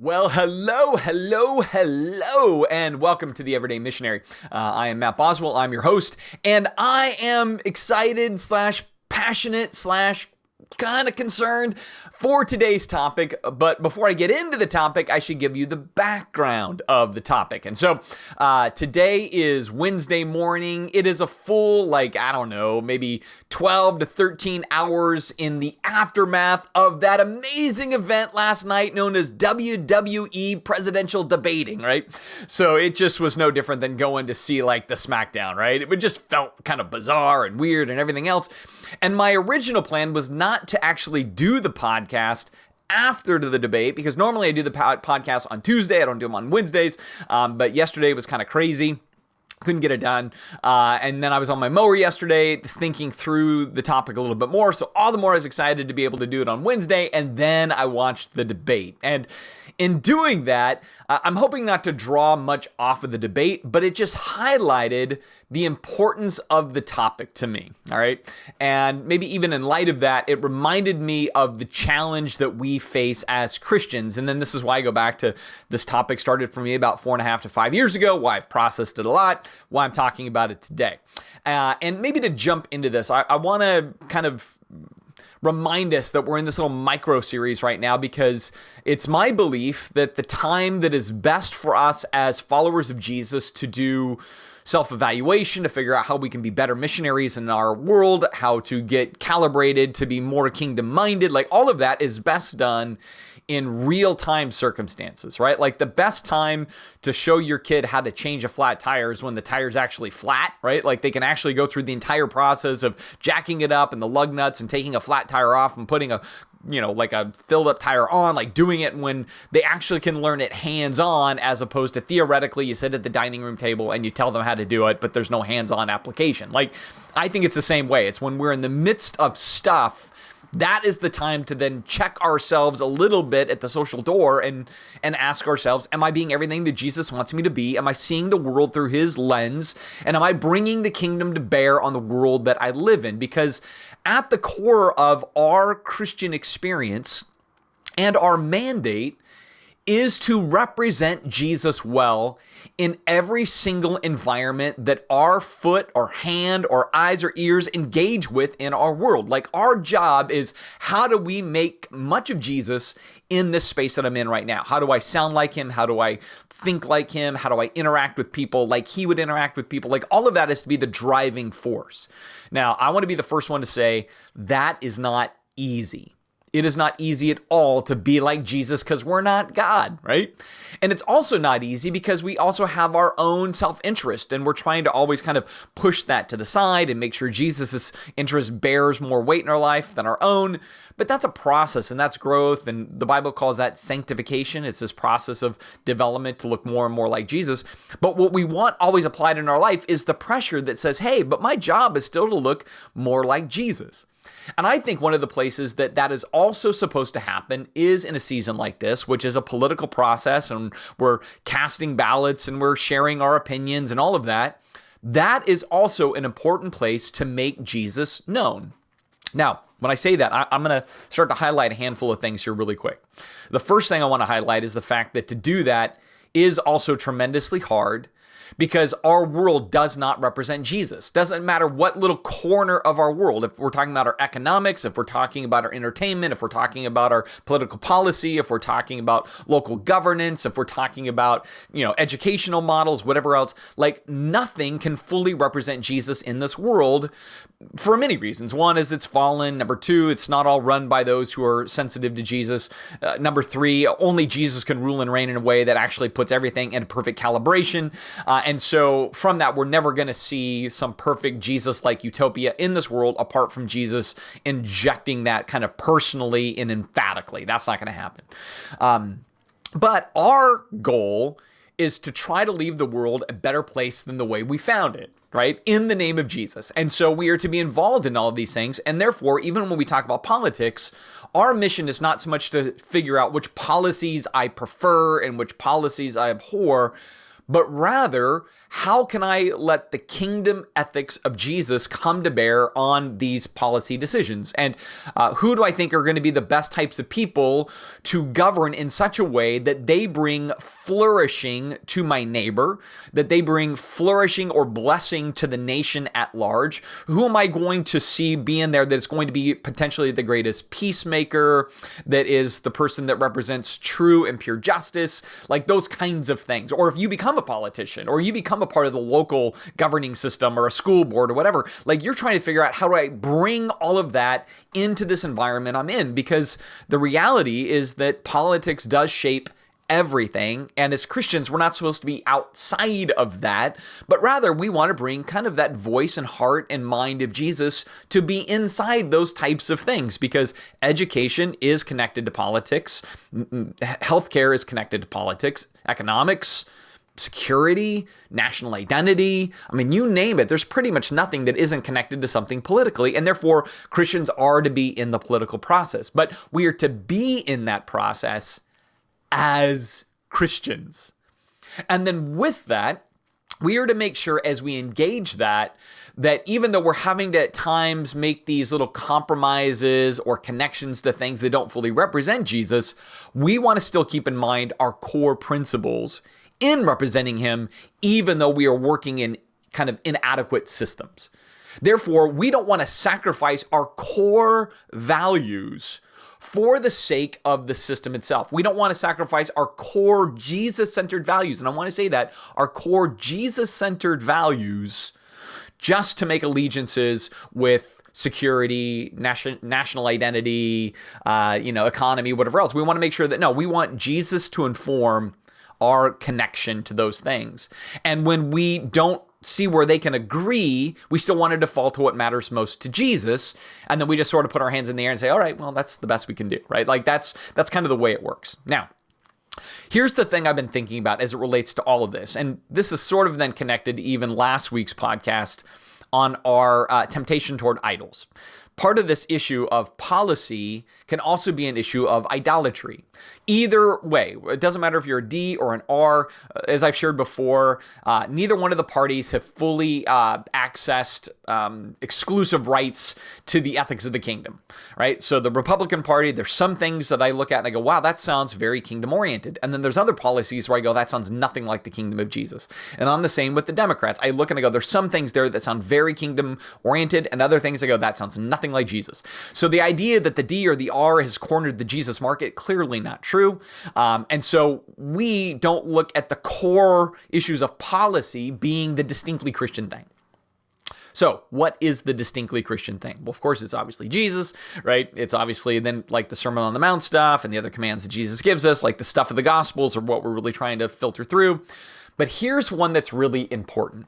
Well, hello, and welcome to the Everyday Missionary. I am Matt Boswell. I'm your host, and I am excited / passionate / kind of concerned for today's topic. But before I get into the topic, I should give you the background of the topic. And so today is Wednesday morning. It is a full, maybe 12 to 13 hours in the aftermath of that amazing event last night known as WWE Presidential Debating, right? So it just was no different than going to see the SmackDown, right? It just felt kind of bizarre and weird and everything else. And my original plan was not to actually do the podcast after the debate, because normally I do the podcast on Tuesday. I don't do them on Wednesdays. But yesterday was kind of crazy. Couldn't get it done. And then I was on my mower yesterday thinking through the topic a little bit more. So all the more I was excited to be able to do it on Wednesday. And then I watched the debate. And in doing that, I'm hoping not to draw much off of the debate, but it just highlighted the importance of the topic to me, all right? And maybe even in light of that, it reminded me of the challenge that we face as Christians. And then this is why I go back to this topic started for me about 4.5 to 5 years ago, why I've processed it a lot, why I'm talking about it today. And maybe to jump into this, I want to kind of remind us that we're in this little micro series right now, because it's my belief that the time that is best for us as followers of Jesus to do self-evaluation, to figure out how we can be better missionaries in our world, how to get calibrated to be more kingdom-minded, all of that is best done in real-time circumstances, right? The best time to show your kid how to change a flat tire is when the tire's actually flat, right? They can actually go through the entire process of jacking it up and the lug nuts and taking a flat tire off and putting a filled up tire on, doing it when they actually can learn it hands-on, as opposed to theoretically you sit at the dining room table and you tell them how to do it, but there's no hands-on application. I think it's the same way. It's when we're in the midst of stuff, that is the time to then check ourselves a little bit at the social door and ask ourselves, am I being everything that Jesus wants me to be? Am I seeing the world through his lens? And am I bringing the kingdom to bear on the world that I live in? Because at the core of our Christian experience and our mandate is to represent Jesus well in every single environment that our foot or hand or eyes or ears engage with in our world. Our job is, how do we make much of Jesus in this space that I'm in right now? How do I sound like him? How do I think like him? How do I interact with people like he would interact with people? All of that is to be the driving force. Now, I want to be the first one to say that is not easy. It is not easy at all to be like Jesus, because we're not God, right? And it's also not easy because we also have our own self-interest, and we're trying to always kind of push that to the side and make sure Jesus' interest bears more weight in our life than our own. But that's a process, and that's growth, and the Bible calls that sanctification. It's this process of development to look more and more like Jesus. But what we want always applied in our life is the pressure that says, hey, but my job is still to look more like Jesus. And I think one of the places that is also supposed to happen is in a season like this, which is a political process, and we're casting ballots and we're sharing our opinions and all of that. That is also an important place to make Jesus known. Now, when I say that, I'm going to start to highlight a handful of things here really quick. The first thing I want to highlight is the fact that to do that is also tremendously hard, because our world does not represent Jesus. Doesn't matter what little corner of our world. If we're talking about our economics, if we're talking about our entertainment, if we're talking about our political policy, if we're talking about local governance, if we're talking about, educational models, whatever else, nothing can fully represent Jesus in this world for many reasons. One is it's fallen. Number two, it's not all run by those who are sensitive to Jesus. Number three, only Jesus can rule and reign in a way that actually puts everything in perfect calibration. And so from that, we're never going to see some perfect Jesus-like utopia in this world apart from Jesus injecting that kind of personally and emphatically. That's not going to happen. But our goal is to try to leave the world a better place than the way we found it, right? In the name of Jesus. And so we are to be involved in all of these things. And therefore, even when we talk about politics, our mission is not so much to figure out which policies I prefer and which policies I abhor, but rather, how can I let the kingdom ethics of Jesus come to bear on these policy decisions? And who do I think are going to be the best types of people to govern in such a way that they bring flourishing to my neighbor, that they bring flourishing or blessing to the nation at large? Who am I going to see be in there that's going to be potentially the greatest peacemaker, that is the person that represents true and pure justice, like those kinds of things? Or if you become a politician or you become a part of the local governing system or a school board or whatever, like you're trying to figure out, how do I bring all of that into this environment I'm in? Because the reality is that politics does shape everything. And as Christians, we're not supposed to be outside of that, but rather we want to bring kind of that voice and heart and mind of Jesus to be inside those types of things, because education is connected to politics. Healthcare is connected to politics, economics, security, national identity. I mean, you name it. There's pretty much nothing that isn't connected to something politically. And therefore, Christians are to be in the political process. But we are to be in that process as Christians. And then with that, we are to make sure as we engage that even though we're having to at times make these little compromises or connections to things that don't fully represent Jesus, we want to still keep in mind our core principles in representing him, even though we are working in kind of inadequate systems. Therefore, we don't want to sacrifice our core values for the sake of the system itself. We don't want to sacrifice our core Jesus-centered values. And I want to say that, our core Jesus-centered values, just to make allegiances with security, national identity, economy, whatever else. We want to make sure that, no, we want Jesus to inform our connection to those things. And when we don't see where they can agree, we still want to default to what matters most to Jesus. And then we just sort of put our hands in the air and say, all right, well, that's the best we can do, right? Like that's kind of the way it works. Now, here's the thing I've been thinking about as it relates to all of this. And this is sort of then connected to even last week's podcast on our temptation toward idols. Part of this issue of policy can also be an issue of idolatry. Either way, it doesn't matter if you're a D or an R. As I've shared before, neither one of the parties have fully accessed exclusive rights to the ethics of the kingdom, right? So the Republican Party, there's some things that I look at and I go, wow, that sounds very kingdom-oriented. And then there's other policies where I go, that sounds nothing like the kingdom of Jesus. And I'm the same with the Democrats. I look and I go, there's some things there that sound very kingdom-oriented, and other things I go, that sounds nothing like Jesus. So the idea that the D or the R has cornered the Jesus market, clearly not true. And so we don't look at the core issues of policy being the distinctly Christian thing. So what is the distinctly Christian thing? Well, of course, it's obviously Jesus, right? It's obviously then like the Sermon on the Mount stuff and the other commands that Jesus gives us, like the stuff of the Gospels are what we're really trying to filter through. But here's one that's really important.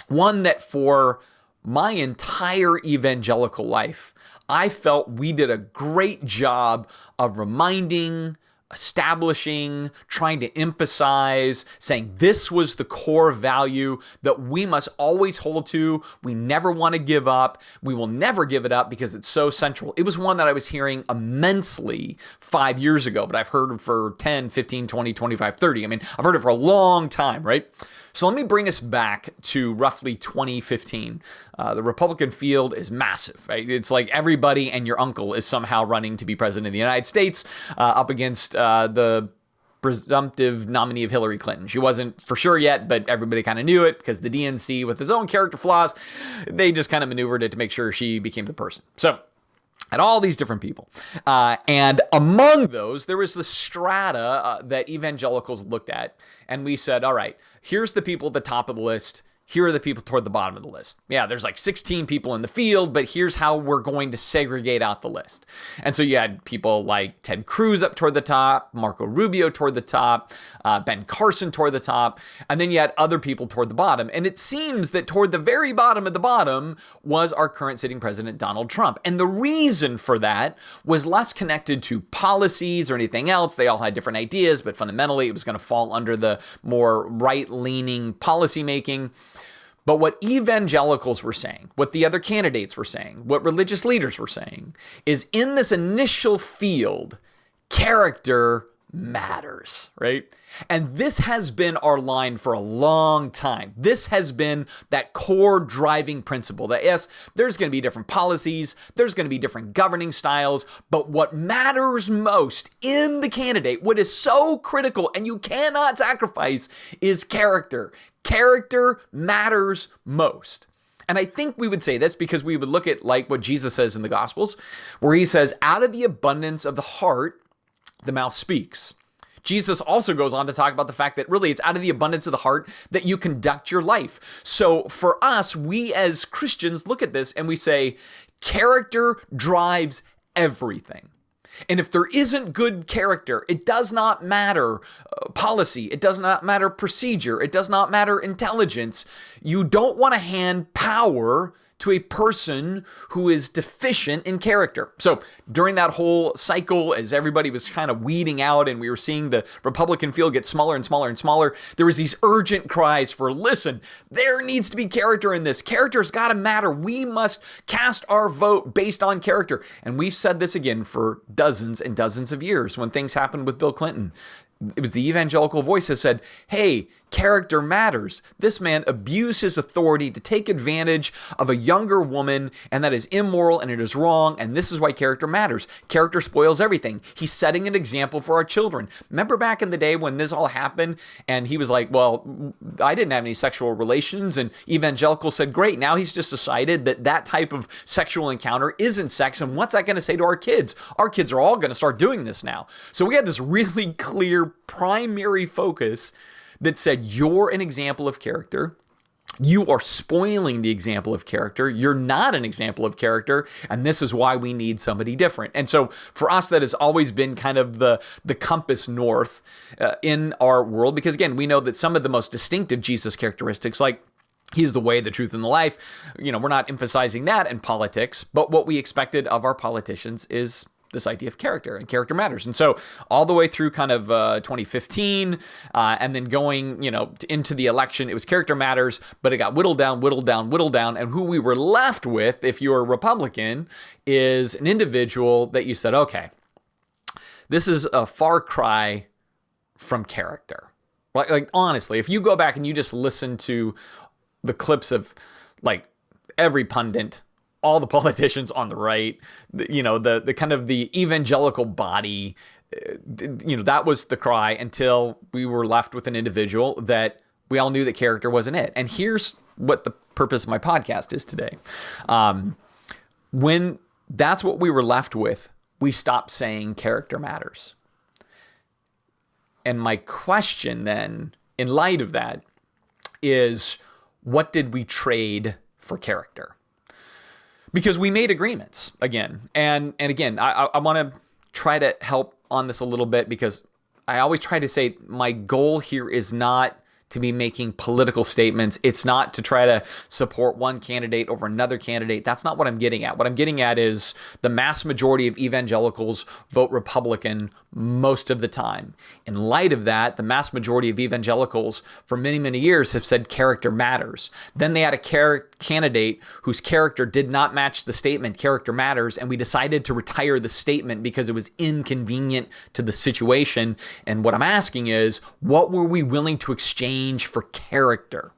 One that for my entire evangelical life, I felt we did a great job of reminding, establishing, trying to emphasize, saying this was the core value that we must always hold to. We never want to give up. We will never give it up because it's so central. It was one that I was hearing immensely 5 years ago, but I've heard it for 10, 15, 20, 25, 30. I mean, I've heard it for a long time, right? So let me bring us back to roughly 2015. The Republican field is massive, right? It's like everybody and your uncle is somehow running to be president of the United States up against the presumptive nominee of Hillary Clinton. She wasn't for sure yet, but everybody kind of knew it because the DNC, with its own character flaws, they just kind of maneuvered it to make sure she became the person. So, and all these different people. And among those, there was the strata that evangelicals looked at. And we said, all right, here's the people at the top of the list. Here are the people toward the bottom of the list. Yeah, there's like 16 people in the field, but here's how we're going to segregate out the list. And so you had people like Ted Cruz up toward the top, Marco Rubio toward the top, Ben Carson toward the top, and then you had other people toward the bottom. And it seems that toward the very bottom of the bottom was our current sitting president, Donald Trump. And the reason for that was less connected to policies or anything else. They all had different ideas, but fundamentally it was going to fall under the more right-leaning policymaking. But what evangelicals were saying, what the other candidates were saying, what religious leaders were saying, is in this initial field, character matters, right? And this has been our line for a long time. This has been that core driving principle that yes, there's going to be different policies, there's going to be different governing styles, but what matters most in the candidate, what is so critical and you cannot sacrifice, is character. Character matters most. And I think we would say this because we would look at like what Jesus says in the Gospels, where he says, out of the abundance of the heart, the mouth speaks. Jesus also goes on to talk about the fact that really it's out of the abundance of the heart that you conduct your life. So for us, we as Christians look at this and we say, character drives everything. And if there isn't good character, it does not matter policy, it does not matter procedure, it does not matter intelligence. You don't want to hand power to a person who is deficient in character. So during that whole cycle, as everybody was kind of weeding out and we were seeing the Republican field get smaller and smaller and smaller, there was these urgent cries for, listen, there needs to be character in this. Character's got to matter. We must cast our vote based on character. And we've said this again for dozens and dozens of years. When things happened with Bill Clinton, it was the evangelical voice that said, hey, character matters. This man abused his authority to take advantage of a younger woman, and that is immoral and it is wrong, and this is why character matters. Character spoils everything. He's setting an example for our children. Remember back in the day when this all happened, and he was like, well, I didn't have any sexual relations, and evangelical said, great, now he's just decided that that type of sexual encounter isn't sex, and what's that going to say to our kids? Our kids are all going to start doing this now. So we had this really clear primary focus that said, you're an example of character. You are spoiling the example of character. You're not an example of character. And this is why we need somebody different. And so for us, that has always been kind of the compass north in our world. Because again, we know that some of the most distinctive Jesus characteristics, like he's the way, the truth, and the life, we're not emphasizing that in politics. But what we expected of our politicians is this idea of character, and character matters. And so all the way through kind of 2015 and then going, into the election, it was character matters, but it got whittled down. And who we were left with, if you're a Republican, is an individual that you said, okay, this is a far cry from character. Like honestly, if you go back and you just listen to the clips of like every pundit, all the politicians on the right, the kind of the evangelical body, that was the cry until we were left with an individual that we all knew that character wasn't it. And here's what the purpose of my podcast is today. When that's what we were left with, we stopped saying character matters. And my question then, in light of that, is what did we trade for character? Because we made agreements again. And again, I want to try to help on this a little bit because I always try to say my goal here is not to be making political statements. It's not to try to support one candidate over another candidate. That's not what I'm getting at. What I'm getting at is the mass majority of evangelicals vote Republican most of the time. In light of that, the mass majority of evangelicals for many, many years have said character matters. Then they had a candidate whose character did not match the statement, character matters, and we decided to retire the statement because it was inconvenient to the situation. And what I'm asking is, what were we willing to exchange for character?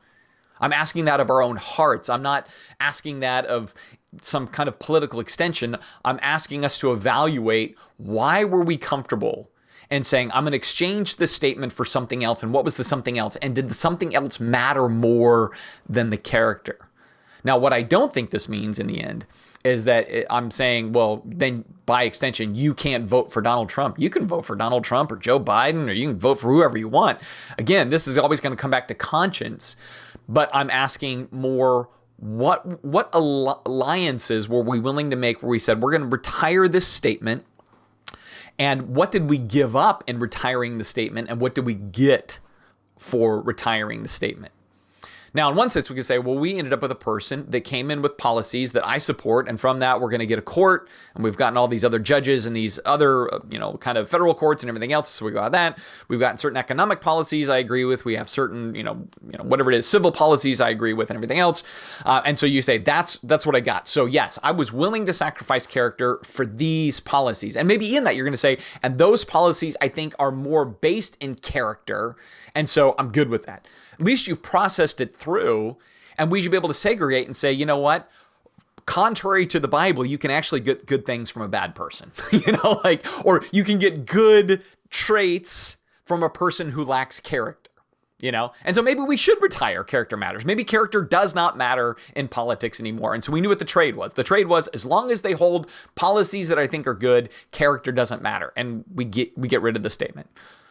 I'm asking that of our own hearts. I'm not asking that of some kind of political extension. I'm asking us to evaluate, why were we comfortable and saying, I'm going to exchange this statement for something else? And what was the something else? And did the something else matter more than the character? Now, what I don't think this means in the end is that I'm saying, well, then by extension, you can't vote for Donald Trump. You can vote for Donald Trump or Joe Biden, or you can vote for whoever you want. Again, this is always going to come back to conscience, but I'm asking more, what alliances were we willing to make where we said, we're going to retire this statement, and what did we give up in retiring the statement, and what did we get for retiring the statement? Now, in one sense, we could say, well, we ended up with a person that came in with policies that I support, and from that, we're going to get a court, and we've gotten all these other judges and these other, kind of federal courts and everything else. So we got that. We've gotten certain economic policies I agree with. We have certain, whatever it is, civil policies I agree with, and everything else. And so you say that's what I got. So yes, I was willing to sacrifice character for these policies, and maybe in that you're going to say, and those policies I think are more based in character, and so I'm good with that. At least you've processed it through, and we should be able to segregate and say, you know what? Contrary to the Bible, you can actually get good things from a bad person, or you can get good traits from a person who lacks character, And so maybe we should retire character matters. Maybe character does not matter in politics anymore. And so we knew what the trade was. The trade was, as long as they hold policies that I think are good, character doesn't matter. And we get rid of the statement.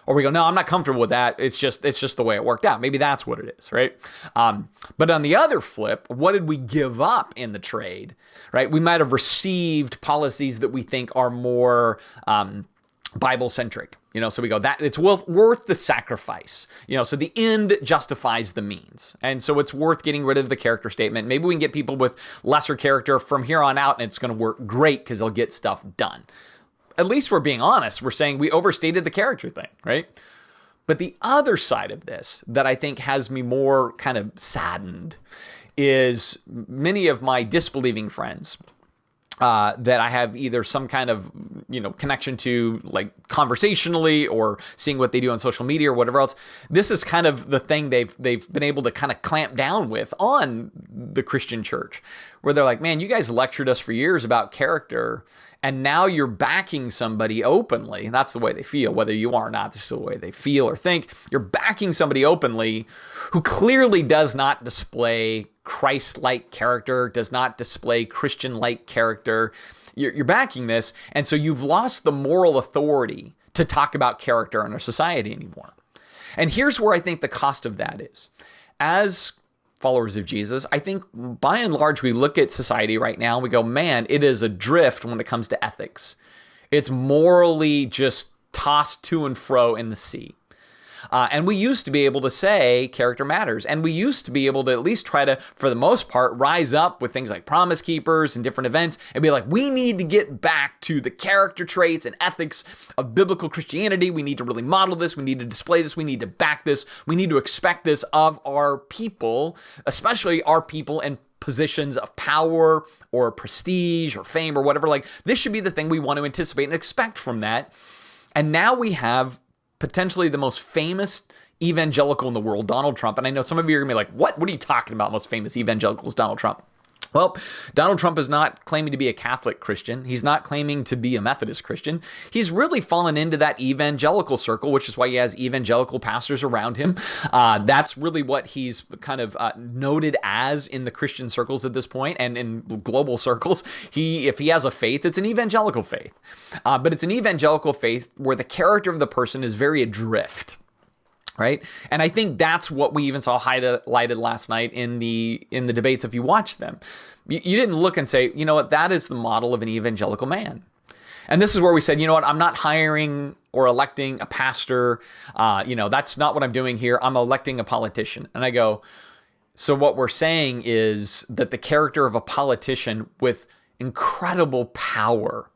Or we go, no, I'm not comfortable with that. It's just the way it worked out. Maybe that's what it is, right? But on the other flip, what did we give up in the trade, right? We might have received policies that we think are more Bible-centric, so we go, that it's worth the sacrifice, so the end justifies the means. And so it's worth getting rid of the character statement. Maybe we can get people with lesser character from here on out, and it's going to work great because they'll get stuff done. At least we're being honest. We're saying we overstated the character thing, right? But the other side of this that I think has me more kind of saddened is many of my disbelieving friends that I have either some kind of, connection to, like conversationally, or seeing what they do on social media or whatever else. This is kind of the thing they've been able to kind of clamp down with on the Christian church, where they're like, man, you guys lectured us for years about character, and now you're backing somebody openly. That's the way they feel, whether you are or not. This is the way they feel or think. You're backing somebody openly who clearly does not display Christ-like character, does not display Christian-like character. You're backing this, and so you've lost the moral authority to talk about character in our society anymore. And here's where I think the cost of that is. As followers of Jesus, I think by and large, we look at society right now and we go, man, it is adrift when it comes to ethics. It's morally just tossed to and fro in the sea. And we used to be able to say character matters. And we used to be able to at least try to, for the most part, rise up with things like Promise Keepers and different events and be like, we need to get back to the character traits and ethics of biblical Christianity. We need to really model this. We need to display this. We need to back this. We need to expect this of our people, especially our people in positions of power or prestige or fame or whatever. Like, this should be the thing we want to anticipate and expect from that. And now we have potentially the most famous evangelical in the world, Donald Trump. And I know some of you are gonna be like, what are you talking about? Most famous evangelicals, Donald Trump. Well, Donald Trump is not claiming to be a Catholic Christian. He's not claiming to be a Methodist Christian. He's really fallen into that evangelical circle, which is why he has evangelical pastors around him. That's really what he's kind of noted as in the Christian circles at this point, and in global circles. If he has a faith, it's an evangelical faith. But it's an evangelical faith where the character of the person is very adrift. Right. And I think that's what we even saw highlighted last night in the debates. If you watch them, you didn't look and say, you know what, that is the model of an evangelical man. And this is where we said, you know what, I'm not hiring or electing a pastor. That's not what I'm doing here. I'm electing a politician. And I go, so what we're saying is that the character of a politician with incredible power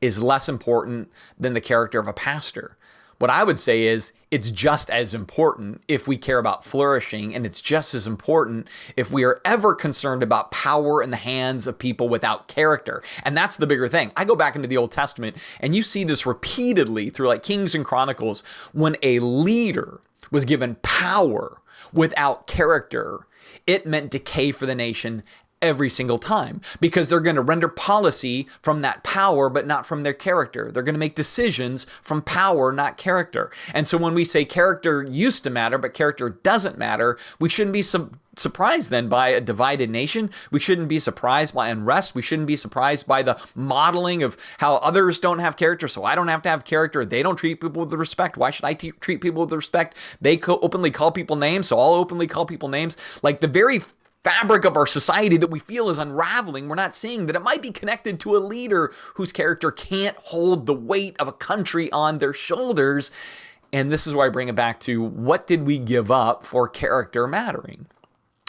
is less important than the character of a pastor. What I would say is it's just as important if we care about flourishing, and it's just as important if we are ever concerned about power in the hands of people without character. And that's the bigger thing. I go back into the Old Testament, and you see this repeatedly through like Kings and Chronicles. When a leader was given power without character, it meant decay for the nation every single time, because they're going to render policy from that power, but not from their character. They're going to make decisions from power, not character. And so when we say character used to matter, but character doesn't matter, we shouldn't be surprised then by a divided nation. We shouldn't be surprised by unrest. We shouldn't be surprised by the modeling of how others don't have character, so I don't have to have character. They don't treat people with respect. Why should I treat people with respect? They openly call people names, so I'll openly call people names. Like the very fabric of our society that we feel is unraveling, we're not seeing that it might be connected to a leader whose character can't hold the weight of a country on their shoulders. And this is why I bring it back to, what did we give up for character mattering?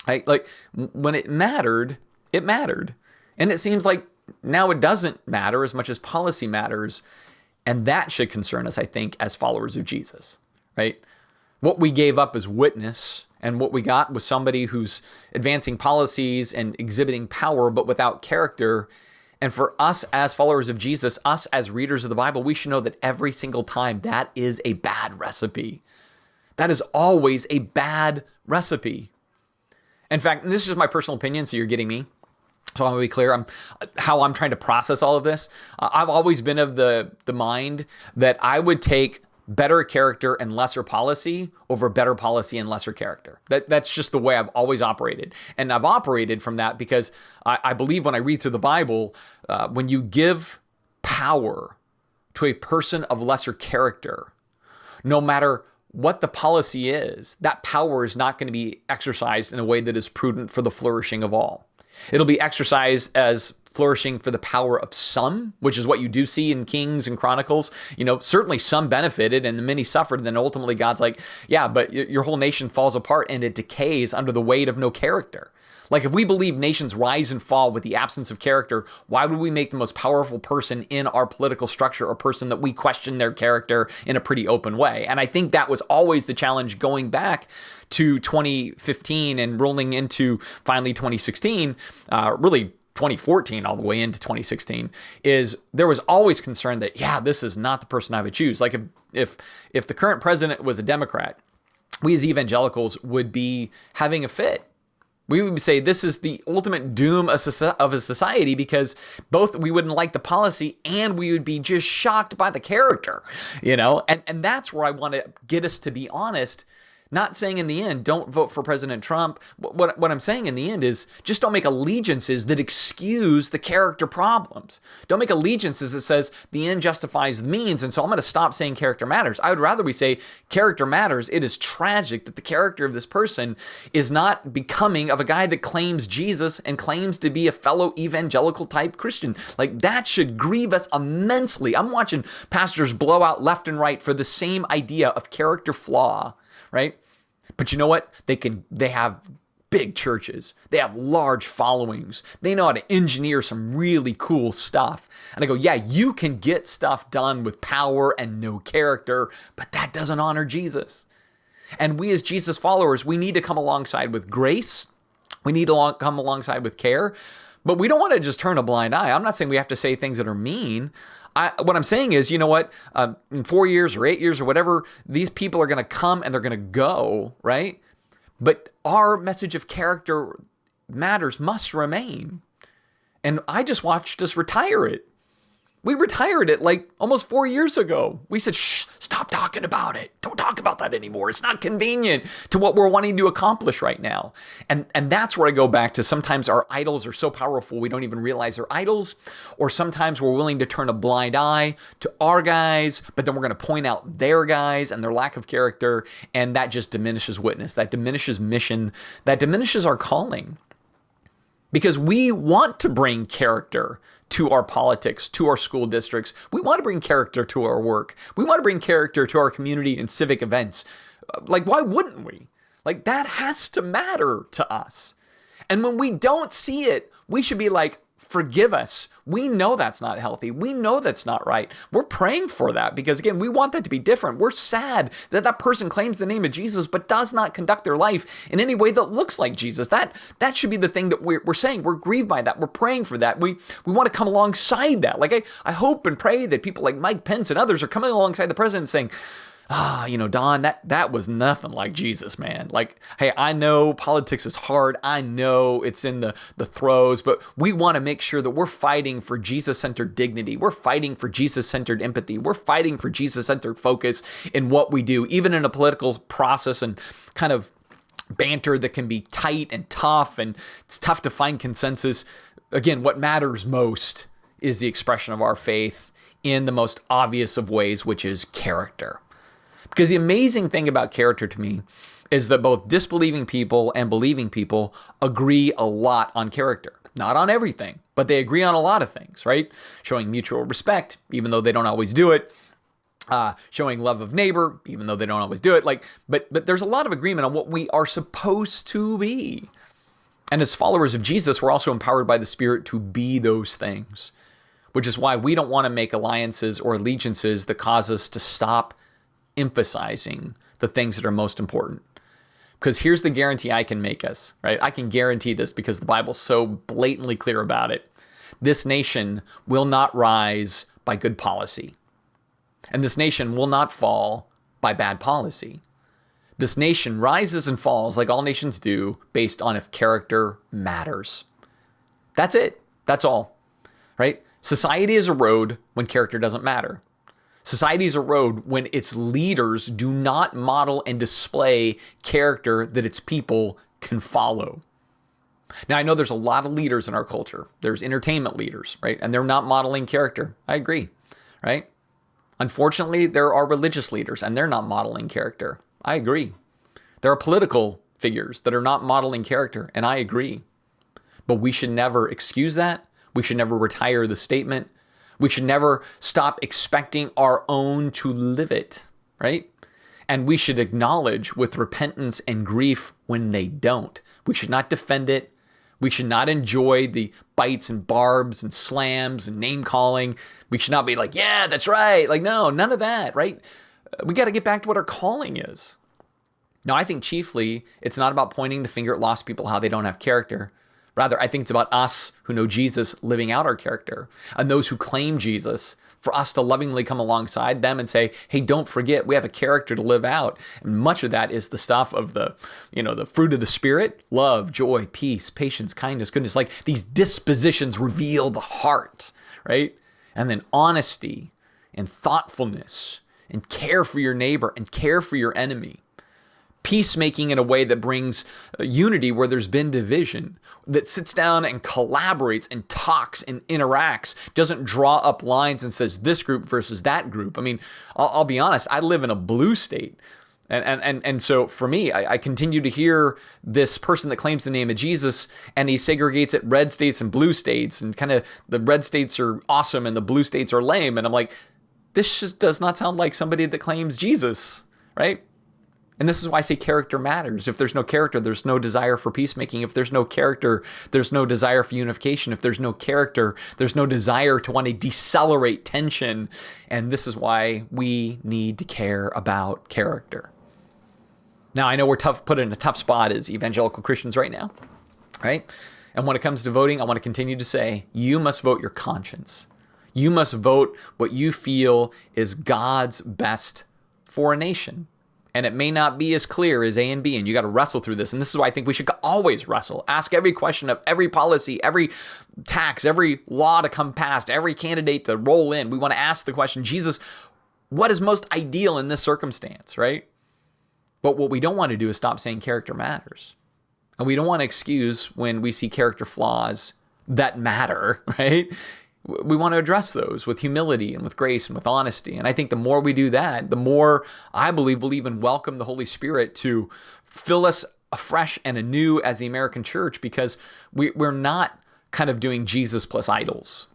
Right? Like when it mattered, it mattered. And it seems like now it doesn't matter as much as policy matters. And that should concern us, I think, as followers of Jesus, right? What we gave up as witness and what we got was somebody who's advancing policies and exhibiting power, but without character. And for us as followers of Jesus, us as readers of the Bible, we should know that every single time that is a bad recipe. That is always a bad recipe. In fact, and this is just my personal opinion, so you're getting me. So I'm going to be clear how I'm trying to process all of this. I've always been of the mind that I would take better character and lesser policy over better policy and lesser character. That's just the way I've always operated. And I've operated from that because I believe when I read through the Bible, when you give power to a person of lesser character, no matter what the policy is, that power is not going to be exercised in a way that is prudent for the flourishing of all. It'll be exercised as flourishing for the power of some, which is what you do see in Kings and Chronicles. Certainly some benefited and many suffered. And then ultimately God's like, yeah, but your whole nation falls apart and it decays under the weight of no character. Like if we believe nations rise and fall with the absence of character, why would we make the most powerful person in our political structure a person that we question their character in a pretty open way? And I think that was always the challenge going back to 2015 and rolling into finally 2016, really 2014 all the way into 2016, is there was always concern that, yeah, this is not the person I would choose. Like if the current president was a Democrat, we as evangelicals would be having a fit. We would say this is the ultimate doom of a society because both we wouldn't like the policy and we would be just shocked by the character, and that's where I want to get us to be honest. Not saying in the end, don't vote for President Trump. What I'm saying in the end is just don't make allegiances that excuse the character problems. Don't make allegiances that says the end justifies the means. And so I'm going to stop saying character matters. I would rather we say character matters. It is tragic that the character of this person is not becoming of a guy that claims Jesus and claims to be a fellow evangelical type Christian. Like that should grieve us immensely. I'm watching pastors blow out left and right for the same idea of character flaw. Right? But you know what? They have big churches. They have large followings. They know how to engineer some really cool stuff. And I go, yeah, you can get stuff done with power and no character, but that doesn't honor Jesus. And we as Jesus followers, we need to come alongside with grace. We need to come alongside with care, but we don't want to just turn a blind eye. I'm not saying we have to say things that are mean. What I'm saying is, you know what? In 4 years or 8 years or whatever, these people are going to come and they're going to go, right? But our message of character matters must remain. And I just watched us retire it. We retired it like almost 4 years ago. We said, shh, stop talking about it. Don't talk about that anymore. It's not convenient to what we're wanting to accomplish right now. And that's where I go back to sometimes our idols are so powerful we don't even realize they're idols. Or sometimes we're willing to turn a blind eye to our guys, but then we're going to point out their guys and their lack of character. And that just diminishes witness. That diminishes mission. That diminishes our calling. Because we want to bring character to our politics, to our school districts. We want to bring character to our work. We want to bring character to our community and civic events. Like, why wouldn't we? Like, that has to matter to us. And when we don't see it, we should be like, forgive us. We know that's not healthy. We know that's not right. We're praying for that because, again, we want that to be different. We're sad that that person claims the name of Jesus but does not conduct their life in any way that looks like Jesus. That should be the thing that we're saying. We're grieved by that. We're praying for that. We want to come alongside that. Like I hope and pray that people like Mike Pence and others are coming alongside the president saying, Don, that was nothing like Jesus, man. Like, hey, I know politics is hard. I know it's in the throes, but we want to make sure that we're fighting for Jesus-centered dignity. We're fighting for Jesus-centered empathy. We're fighting for Jesus-centered focus in what we do, even in a political process and kind of banter that can be tight and tough, and it's tough to find consensus. Again, what matters most is the expression of our faith in the most obvious of ways, which is character. Because the amazing thing about character to me is that both disbelieving people and believing people agree a lot on character. Not on everything, but they agree on a lot of things, right? Showing mutual respect, even though they don't always do it. Showing love of neighbor, even though they don't always do it. But there's a lot of agreement on what we are supposed to be. And as followers of Jesus, we're also empowered by the Spirit to be those things, which is why we don't want to make alliances or allegiances that cause us to stop emphasizing the things that are most important. Because here's the guarantee I can make us, right? I can guarantee this because the Bible's so blatantly clear about it. This nation will not rise by good policy. And this nation will not fall by bad policy. This nation rises and falls like all nations do based on if character matters. That's it. That's all, right? Society is a road when character doesn't matter. Society is a road when its leaders do not model and display character that its people can follow. Now, I know there's a lot of leaders in our culture. There's entertainment leaders, right? And they're not modeling character. I agree, right? Unfortunately, there are religious leaders and they're not modeling character. I agree. There are political figures that are not modeling character, and I agree. But we should never excuse that. We should never retire the statement. We should never stop expecting our own to live it, right? And we should acknowledge with repentance and grief when they don't. We should not defend it. We should not enjoy the bites and barbs and slams and name calling. We should not be like, yeah, that's right. Like, no, none of that, right? We got to get back to what our calling is. Now, I think chiefly it's not about pointing the finger at lost people how they don't have character. Rather, I think it's about us who know Jesus living out our character, and those who claim Jesus, for us to lovingly come alongside them and say, hey, don't forget, we have a character to live out. And much of that is the stuff of the fruit of the Spirit: love, joy, peace, patience, kindness, goodness. Like, these dispositions reveal the heart, right? And then honesty and thoughtfulness and care for your neighbor and care for your enemy. Peacemaking in a way that brings unity where there's been division, that sits down and collaborates and talks and interacts, doesn't draw up lines and says this group versus that group. I mean, I'll be honest, I live in a blue state. And so for me, I continue to hear this person that claims the name of Jesus, and he segregates it red states and blue states, and kind of the red states are awesome and the blue states are lame. And I'm like, this just does not sound like somebody that claims Jesus, right? And this is why I say character matters. If there's no character, there's no desire for peacemaking. If there's no character, there's no desire for unification. If there's no character, there's no desire to want to decelerate tension. And this is why we need to care about character. Now, I know we're put in a tough spot as evangelical Christians right now, right? And when it comes to voting, I want to continue to say, you must vote your conscience. You must vote what you feel is God's best for a nation. And it may not be as clear as A and B, and you got to wrestle through this. And this is why I think we should always wrestle. Ask every question of every policy, every tax, every law to come past, every candidate to roll in. We want to ask the question, Jesus, what is most ideal in this circumstance, right? But what we don't want to do is stop saying character matters. And we don't want to excuse when we see character flaws that matter, right? We want to address those with humility and with grace and with honesty. And I think the more we do that, the more I believe we'll even welcome the Holy Spirit to fill us afresh and anew as the American church, because we're not kind of doing Jesus plus idols,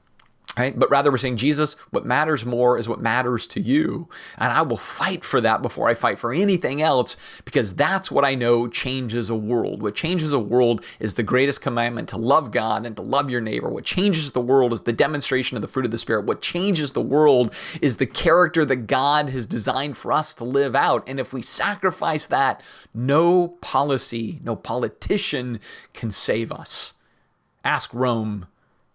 right? But rather we're saying, Jesus, what matters more is what matters to you. And I will fight for that before I fight for anything else, because that's what I know changes a world. What changes a world is the greatest commandment, to love God and to love your neighbor. What changes the world is the demonstration of the fruit of the Spirit. What changes the world is the character that God has designed for us to live out. And if we sacrifice that, no policy, no politician can save us. Ask Rome,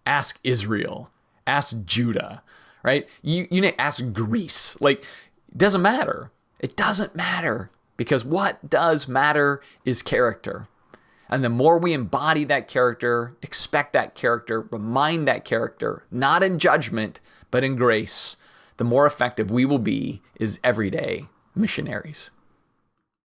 ask Israel, ask Judah, right? You ask Greece. Like, it doesn't matter. It doesn't matter, because what does matter is character. And the more we embody that character, expect that character, remind that character, not in judgment, but in grace, the more effective we will be as everyday missionaries.